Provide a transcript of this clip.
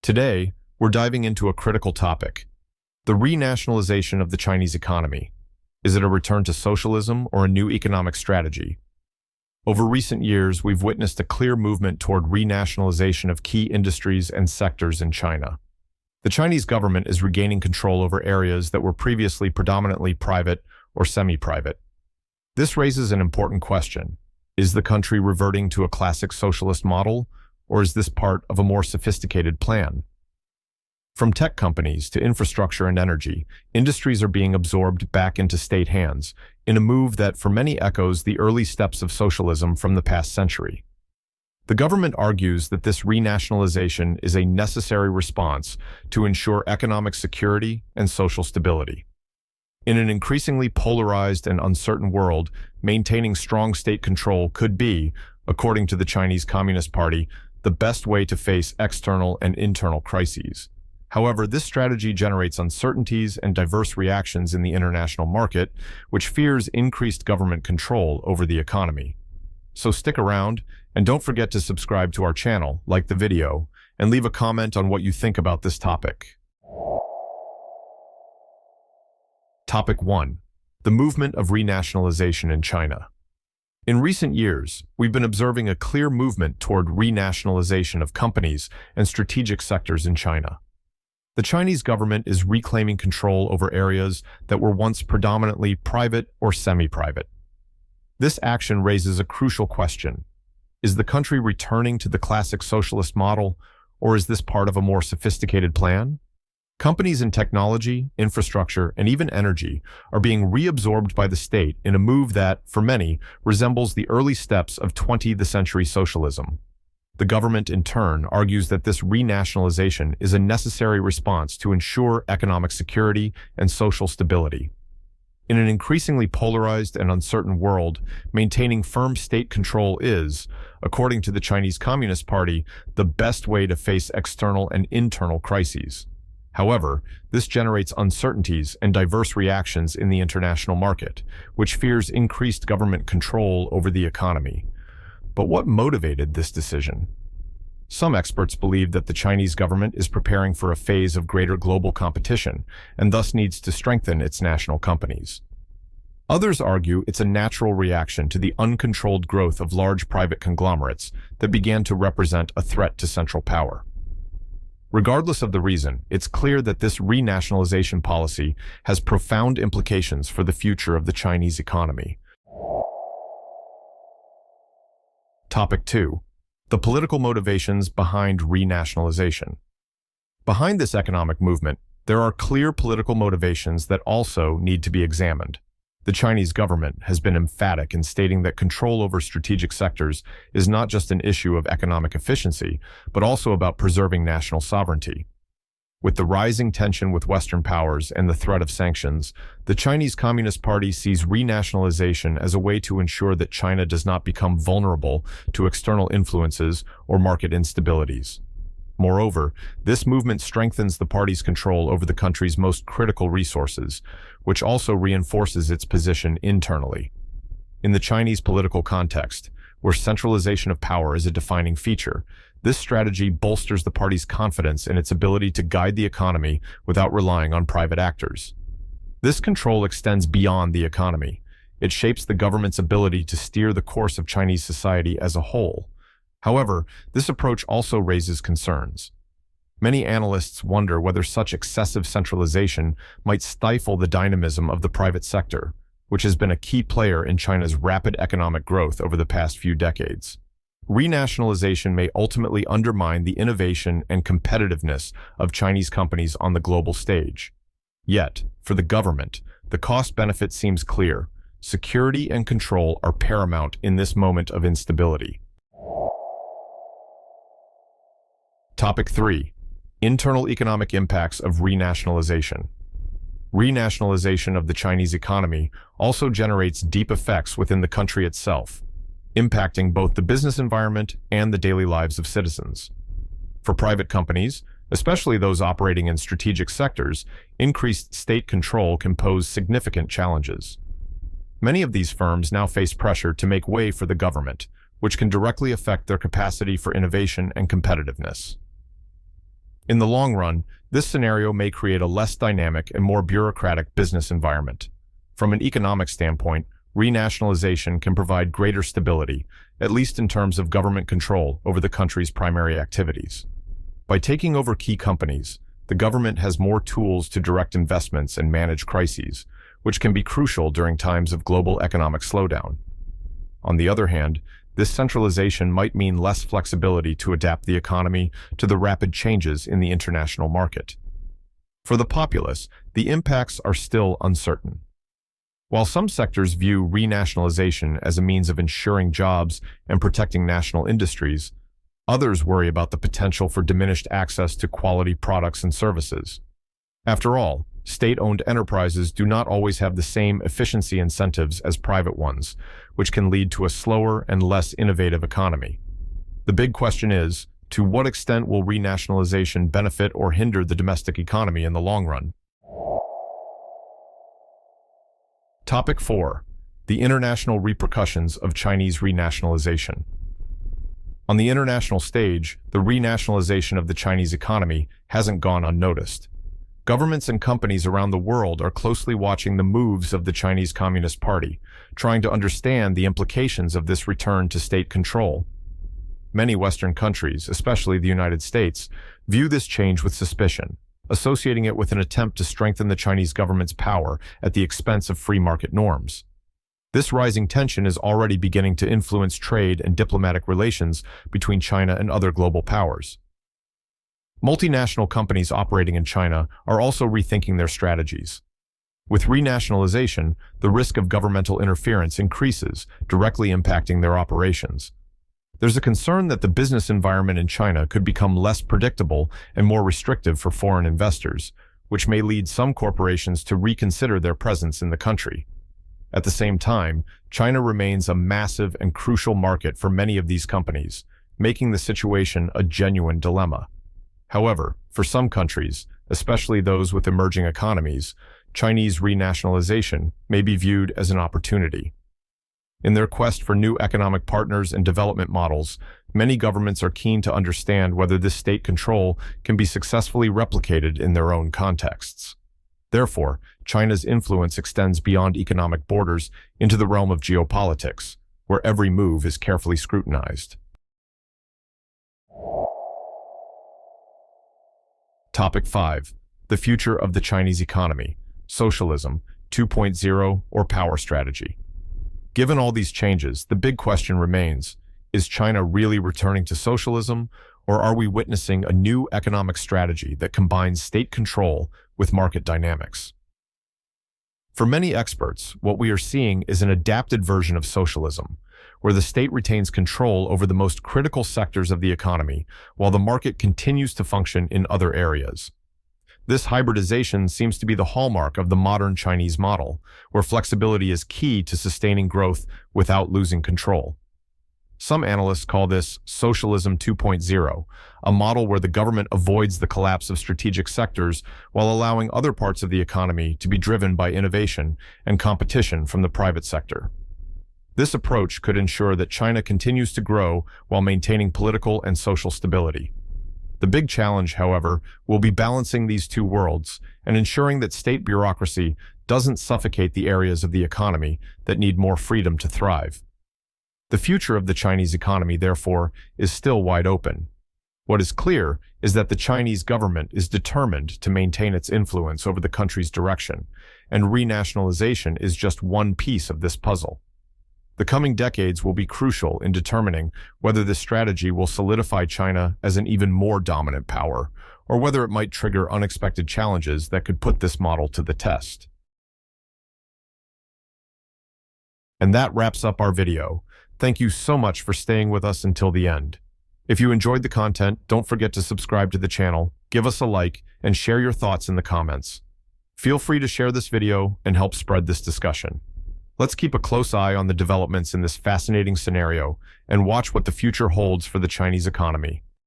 Today, we're diving into a critical topic: the renationalization of the Chinese economy. Is it a return to socialism or a new economic strategy? Over recent years, we've witnessed a clear movement toward renationalization of key industries and sectors in China. The Chinese government is regaining control over areas that were previously predominantly private or semi-private. This raises an important question. Is the country reverting to a classic socialist model, or is this part of a more sophisticated plan? From tech companies to infrastructure and energy, industries are being absorbed back into state hands, in a move that for many echoes the early steps of socialism from the past century. The government argues that this renationalization is a necessary response to ensure economic security and social stability. In an increasingly polarized and uncertain world, maintaining strong state control could be, according to the Chinese Communist Party, the best way to face external and internal crises. However, this strategy generates uncertainties and diverse reactions in the international market, which fears increased government control over the economy. So stick around, and don't forget to subscribe to our channel, like the video, and leave a comment on what you think about this topic. Topic 1. The movement of renationalization in China. In recent years, we've been observing a clear movement toward renationalization of companies and strategic sectors in China. The Chinese government is reclaiming control over areas that were once predominantly private or semi-private. This action raises a crucial question. Is the country returning to the classic socialist model, or is this part of a more sophisticated plan? Companies in technology, infrastructure, and even energy are being reabsorbed by the state in a move that, for many, resembles the early steps of 20th century socialism. The government, in turn, argues that this renationalization is a necessary response to ensure economic security and social stability. In an increasingly polarized and uncertain world, maintaining firm state control is, according to the Chinese Communist Party, the best way to face external and internal crises. However, this generates uncertainties and diverse reactions in the international market, which fears increased government control over the economy. But what motivated this decision? Some experts believe that the Chinese government is preparing for a phase of greater global competition and thus needs to strengthen its national companies. Others argue it's a natural reaction to the uncontrolled growth of large private conglomerates that began to represent a threat to central power. Regardless of the reason, it's clear that this renationalization policy has profound implications for the future of the Chinese economy. Topic 2. The political motivations behind renationalization. Behind this economic movement, there are clear political motivations that also need to be examined. The Chinese government has been emphatic in stating that control over strategic sectors is not just an issue of economic efficiency, but also about preserving national sovereignty. With the rising tension with Western powers and the threat of sanctions, the Chinese Communist Party sees renationalization as a way to ensure that China does not become vulnerable to external influences or market instabilities. Moreover, this movement strengthens the party's control over the country's most critical resources, which also reinforces its position internally. In the Chinese political context, where centralization of power is a defining feature, this strategy bolsters the party's confidence in its ability to guide the economy without relying on private actors. This control extends beyond the economy. It shapes the government's ability to steer the course of Chinese society as a whole. However, this approach also raises concerns. Many analysts wonder whether such excessive centralization might stifle the dynamism of the private sector, which has been a key player in China's rapid economic growth over the past few decades. Renationalization may ultimately undermine the innovation and competitiveness of Chinese companies on the global stage. Yet, for the government, the cost-benefit seems clear. Security and control are paramount in this moment of instability. Topic 3. Internal economic impacts of renationalization. Renationalization of the Chinese economy also generates deep effects within the country itself, impacting both the business environment and the daily lives of citizens. For private companies, especially those operating in strategic sectors, increased state control can pose significant challenges. Many of these firms now face pressure to make way for the government, which can directly affect their capacity for innovation and competitiveness. In the long run, this scenario may create a less dynamic and more bureaucratic business environment. From an economic standpoint, renationalization can provide greater stability, at least in terms of government control over the country's primary activities. By taking over key companies, the government has more tools to direct investments and manage crises, which can be crucial during times of global economic slowdown. On the other hand, this centralization might mean less flexibility to adapt the economy to the rapid changes in the international market. For the populace, the impacts are still uncertain. While some sectors view renationalization as a means of ensuring jobs and protecting national industries, others worry about the potential for diminished access to quality products and services. After all, state-owned enterprises do not always have the same efficiency incentives as private ones, which can lead to a slower and less innovative economy. The big question is, to what extent will renationalization benefit or hinder the domestic economy in the long run? Topic 4. The international repercussions of Chinese renationalization. On the international stage, the renationalization of the Chinese economy hasn't gone unnoticed. Governments and companies around the world are closely watching the moves of the Chinese Communist Party, trying to understand the implications of this return to state control. Many Western countries, especially the United States, view this change with suspicion, associating it with an attempt to strengthen the Chinese government's power at the expense of free market norms. This rising tension is already beginning to influence trade and diplomatic relations between China and other global powers. Multinational companies operating in China are also rethinking their strategies. With renationalization, the risk of governmental interference increases, directly impacting their operations. There's a concern that the business environment in China could become less predictable and more restrictive for foreign investors, which may lead some corporations to reconsider their presence in the country. At the same time, China remains a massive and crucial market for many of these companies, making the situation a genuine dilemma. However, for some countries, especially those with emerging economies, Chinese renationalization may be viewed as an opportunity. In their quest for new economic partners and development models, many governments are keen to understand whether this state control can be successfully replicated in their own contexts. Therefore, China's influence extends beyond economic borders into the realm of geopolitics, where every move is carefully scrutinized. Topic 5. The future of the Chinese economy, socialism, 2.0, or power strategy. Given all these changes, the big question remains, is China really returning to socialism, or are we witnessing a new economic strategy that combines state control with market dynamics? For many experts, what we are seeing is an adapted version of socialism, where the state retains control over the most critical sectors of the economy, while the market continues to function in other areas. This hybridization seems to be the hallmark of the modern Chinese model, where flexibility is key to sustaining growth without losing control. Some analysts call this Socialism 2.0, a model where the government avoids the collapse of strategic sectors while allowing other parts of the economy to be driven by innovation and competition from the private sector. This approach could ensure that China continues to grow while maintaining political and social stability. The big challenge, however, will be balancing these two worlds and ensuring that state bureaucracy doesn't suffocate the areas of the economy that need more freedom to thrive. The future of the Chinese economy, therefore, is still wide open. What is clear is that the Chinese government is determined to maintain its influence over the country's direction, and renationalization is just one piece of this puzzle. The coming decades will be crucial in determining whether this strategy will solidify China as an even more dominant power, or whether it might trigger unexpected challenges that could put this model to the test. And that wraps up our video. Thank you so much for staying with us until the end. If you enjoyed the content, don't forget to subscribe to the channel, give us a like, and share your thoughts in the comments. Feel free to share this video and help spread this discussion. Let's keep a close eye on the developments in this fascinating scenario and watch what the future holds for the Chinese economy.